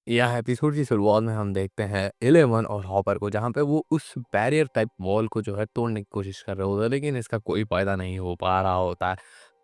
यह एपिसोड की शुरुआत में हम देखते हैं इलेवन और हॉपर को, जहाँ पे वो उस बैरियर टाइप वॉल को जो है तोड़ने की कोशिश कर रहे होते हैं, लेकिन इसका कोई फायदा नहीं हो पा रहा होता है।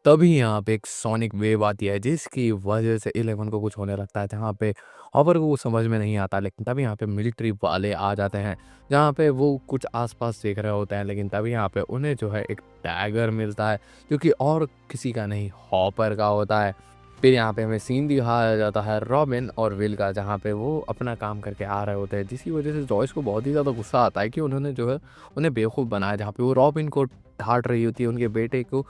तभी यहाँ पे एक सोनिक वेव आती है, जिसकी वजह से इलेवन को कुछ होने लगता है, जहाँ पे हॉपर को वो समझ में नहीं आता। लेकिन तभी यहाँ पे मिलिट्री वाले आ जाते हैं, जहाँ पे वो कुछ आसपास देख रहे होते हैं। लेकिन तभी यहाँ पे उन्हें जो है एक डैगर मिलता है, जो कि और किसी का नहीं, हॉपर का होता है। फिर यहाँ पे हमें सीन दिखाया जाता है रॉबिन और विल का, जहाँ पे वो अपना काम करके आ रहे होते हैं, जिसकी वजह से जॉयस को बहुत ही ज़्यादा गुस्सा आता है कि उन्होंने जो है उन्हें बेवकूफ़ बनाया। जहाँ पे वो रॉबिन को डांट रही होती है उनके बेटे को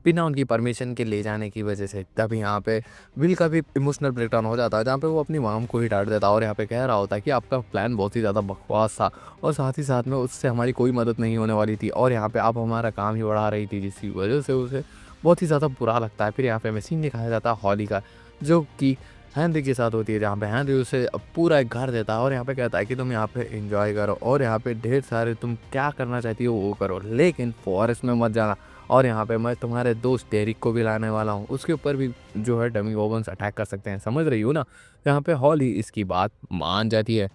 बिना उनकी परमिशन के ले जाने की वजह से। तभी यहाँ पे विल का भी इमोशनल ब्रेकडाउन हो जाता है, जहाँ पे वो अपनी मॉम को ही डांट देता है और यहाँ पे कह रहा होता है कि आपका प्लान बहुत ही ज़्यादा बकवास था और साथ ही साथ में उससे हमारी कोई मदद नहीं होने वाली थी, और यहाँ पे आप हमारा काम ही बढ़ा रही थी, जिसकी वजह से उसे बहुत ही ज़्यादा बुरा लगता है। फिर यहाँ पे हमें सीन दिखाया जाता है हॉली का, जो कि हेनरी के साथ होती है, जहाँ पे हेनरी उसे पूरा एक घर देता है और यहाँ पे कहता है कि तुम यहाँ पे एंजॉय करो और यहाँ पे ढेर सारे तुम क्या करना चाहती हो वो करो, लेकिन फॉरेस्ट में मत जाना। और यहाँ पे मैं तुम्हारे दोस्त डेरिक को भी लाने वाला हूँ, उसके ऊपर भी जो है डमी वोगन्स अटैक कर सकते हैं, समझ रही हो ना। यहाँ पे हॉली इसकी बात मान जाती है।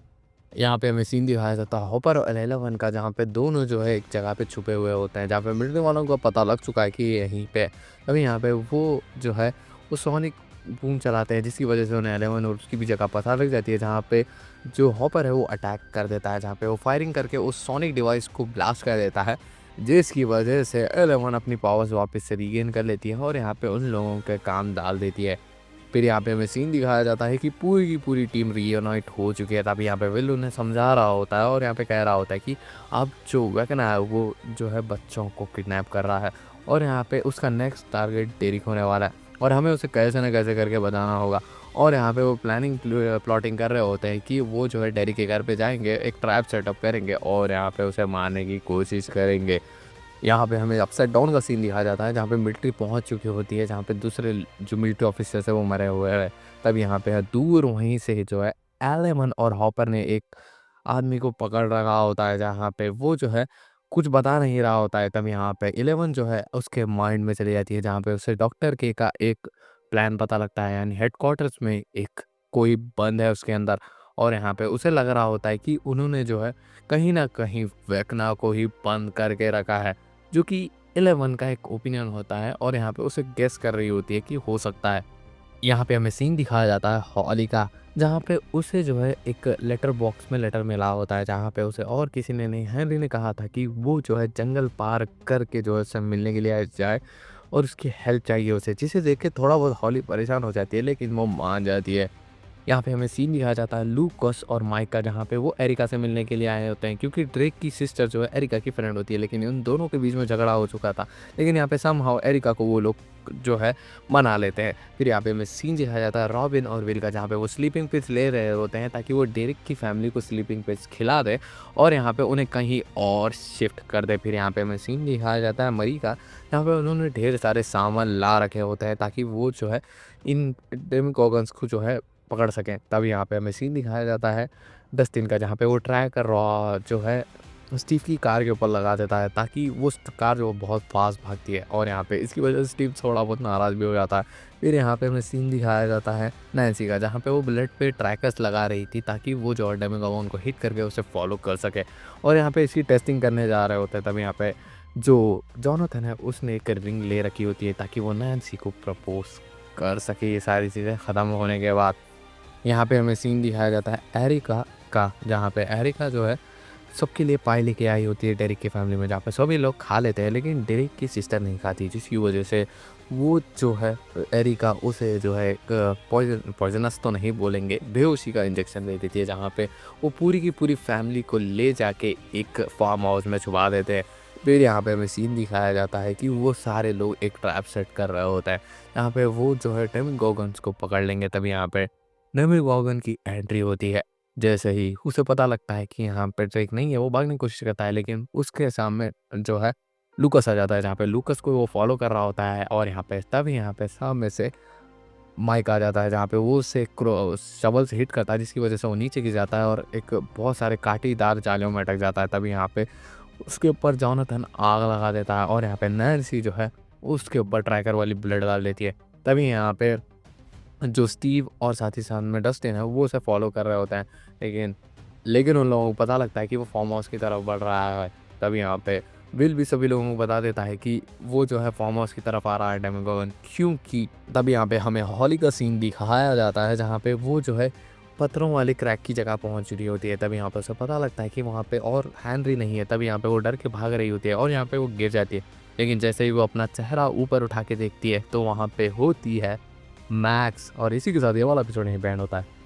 यहाँ पे हमें सीन दिखाया जाता है हॉपर और एलेवन का, जहाँ पे दोनों जो है एक जगह पे छुपे हुए होते हैं, जहाँ पे मिलिट्री वालों को पता लग चुका है कि ये यहीं पे है। अभी यहाँ पे वो जो है वो सोनिक बूम चलाते हैं, जिसकी वजह से उन्हें एलेवन और उसकी भी जगह पता लग जाती है, जहाँ पे जो हॉपर है वो अटैक कर देता है, जहाँ पे वो फायरिंग करके उस सोनिक डिवाइस को ब्लास्ट कर देता है, जिसकी वजह से एलेवन अपनी पावर्स वापस से रीगेन कर लेती है और यहाँ पे उन लोगों के काम डाल देती है। फिर यहाँ पे हमें सीन दिखाया जाता है कि पूरी की पूरी टीम रीयूनाइट हो चुकी है। तभी यहाँ पे विल उन्हें समझा रहा होता है और यहाँ पे कह रहा होता है कि अब जो वेपन है वो जो है बच्चों को किडनैप कर रहा है और यहाँ पे उसका नेक्स्ट टारगेट डेरिक होने वाला है और हमें उसे कैसे न कैसे करके बताना होगा। और यहाँ पे वो प्लॉटिंग कर रहे होते हैं कि वो जो है डेरिक के घर पे जाएंगे, एक ट्रैप सेटअप करेंगे और यहाँ पे उसे मारने की कोशिश करेंगे। यहाँ पे हमें अपसाइड डाउन का सीन दिखाया जाता है, जहाँ पे मिलिट्री पहुँच चुकी होती है, जहाँ पे दूसरे जो मिलिट्री ऑफिसर्स है वो मरे हुए हैं। तब यहाँ पे है दूर वहीं से जो है एलेवन और हॉपर ने एक आदमी को पकड़ रखा होता है, जहाँ पे वो जो है कुछ बता नहीं रहा होता है। तब यहाँ पे इलेवन जो है उसके माइंड में चली जाती है, जहाँ पे उसे डॉक्टर के का एक प्लान पता लगता है, यानी हेडक्वार्टर्स में एक कोई बंद है उसके अंदर। और यहाँ पे उसे लग रहा होता है कि उन्होंने जो है कहीं ना कहीं वेकना को ही बंद करके रखा है, जो कि इलेवन का एक ओपिनियन होता है और यहाँ पे उसे गेस कर रही होती है कि हो सकता है। यहाँ पे हमें सीन दिखाया जाता है हॉली का, जहाँ पे उसे जो है एक लेटर बॉक्स में लेटर मिला होता है, जहाँ पे उसे और किसी ने नहीं, हेनरी ने कहा था कि वो जो है जंगल पार करके जो है उससे मिलने के लिए जाए और उसकी हेल्प चाहिए उसे, जिसे देख के थोड़ा बहुत हॉली परेशान हो जाती है, लेकिन वो मान जाती है। यहाँ पे हमें सीन दिखाया जाता है लूकस और माइक का, जहाँ पे वो एरिका से मिलने के लिए आए होते हैं, क्योंकि ड्रेक की सिस्टर जो है एरिका की फ्रेंड होती है, लेकिन उन दोनों के बीच में झगड़ा हो चुका था। लेकिन यहाँ पे समहाउ एरिका को वो लोग जो है मना लेते हैं। फिर यहाँ पे हमें सीन दिखाया जाता है रॉबिन और विल का, जहाँ पे वो स्लीपिंग पिल्स ले रहे होते हैं ताकि वो डेरिक की फैमिली को स्लीपिंग पिल्स खिला दे और यहाँ पे उन्हें कहीं और शिफ्ट कर दे। फिर यहाँ पे हमें सीन दिखाया जाता है मरी का, जहाँ पे उन्होंने ढेर सारे सामान ला रखे होते हैं ताकि वो जो है इन डेमिगोगन्स को जो है पकड़ सकें। तब यहाँ पे हमें सीन दिखाया जाता है डस्टिन का, जहाँ पे वो ट्राई कर रहा जो है स्टीव की कार के ऊपर लगा देता है, ताकि वो कार जो बहुत फास्ट भागती है और यहाँ पे इसकी वजह से स्टीव थोड़ा बहुत नाराज़ भी हो जाता है। फिर यहाँ पे हमें सीन दिखाया जाता है नैन्सी का, जहाँ पे वो बुलेट पे ट्रैकर्स लगा रही थी ताकि वो जो डेमिगोगन को हिट करके उसे फॉलो कर सके और यहाँ पे इसकी टेस्टिंग करने जा रहे होते हैं। तब यहाँ पे जो जॉनथन है उसने एक रिंग ले रखी होती है ताकि वो नैन्सी को प्रपोज कर सके, ये सारी चीज़ें ख़त्म होने के बाद। यहाँ पे हमें सीन दिखाया जाता है एरिका का, जहाँ पे एरिका जो है सबके लिए पाई लेके आई होती है डेरिक की फैमिली में, जहाँ पे सभी लोग खा लेते हैं, लेकिन डेरिक की सिस्टर नहीं खाती, जिसकी वजह से वो जो है एरिका उसे जो है एक पॉइजनस तो नहीं बोलेंगे, बेहोशी का इंजेक्शन दे देती है, जहाँ पे वो पूरी की पूरी फैमिली को ले जाके एक फार्म हाउस में छुपा देते हैं। फिर यहाँ पे हमें सीन दिखाया जाता है कि वो सारे लोग एक ट्रैप सेट कर रहे होते हैं, यहाँ पे वो जो है डेमिगोगन्स को पकड़ लेंगे। तभी यहाँ पे डेमिगोगन की एंट्री होती है। जैसे ही उसे पता लगता है कि यहाँ पे ड्रेक नहीं है, वो भागने की कोशिश करता है, लेकिन उसके सामने जो है लूकस आ जाता है, जहाँ पे लूकस को वो फॉलो कर रहा होता है और यहाँ पे तभी यहाँ पे सामने से माइक आ जाता है, जहाँ पे वो उसे शवल से हिट करता है, जिसकी वजह से वो नीचे गिर जाता है और एक बहुत सारे कांटेदार जालियों में अटक जाता है। तभी यहाँ पे उसके ऊपर जॉनथन आग लगा देता है और यहाँ पे नैन्सी जो है उसके ऊपर ट्रैकर वाली बुलेट डाल देती है। तभी यहाँ पे जो स्टीव और साथ ही साथ में डस्टिन है, वो उसे फ़ॉलो कर रहे होते हैं। लेकिन लेकिन उन लोगों को पता लगता है कि वो फार्म हाउस की तरफ बढ़ रहा है। तब यहाँ पे विल भी सभी लोगों को बता देता है कि वो जो है फार्म हाउस की तरफ आ रहा है डेमिगोगन, क्योंकि तब यहाँ पे हमें हॉली का सीन दिखाया जाता है जहाँ पे वो जो है पत्थरों वाले क्रैक की जगह पहुँच रही होती है। तब यहाँ पे उसे पता लगता है कि वहाँ पे और हेनरी नहीं है। तब यहाँ पे वो डर के भाग रही होती है और यहाँ पे वो गिर जाती है। लेकिन जैसे ही वो अपना चेहरा ऊपर उठा के देखती है तो वहाँ पे होती है मैक्स, और इसी के साथ ये वाला एपिसोड यहीं पे एंड होता है।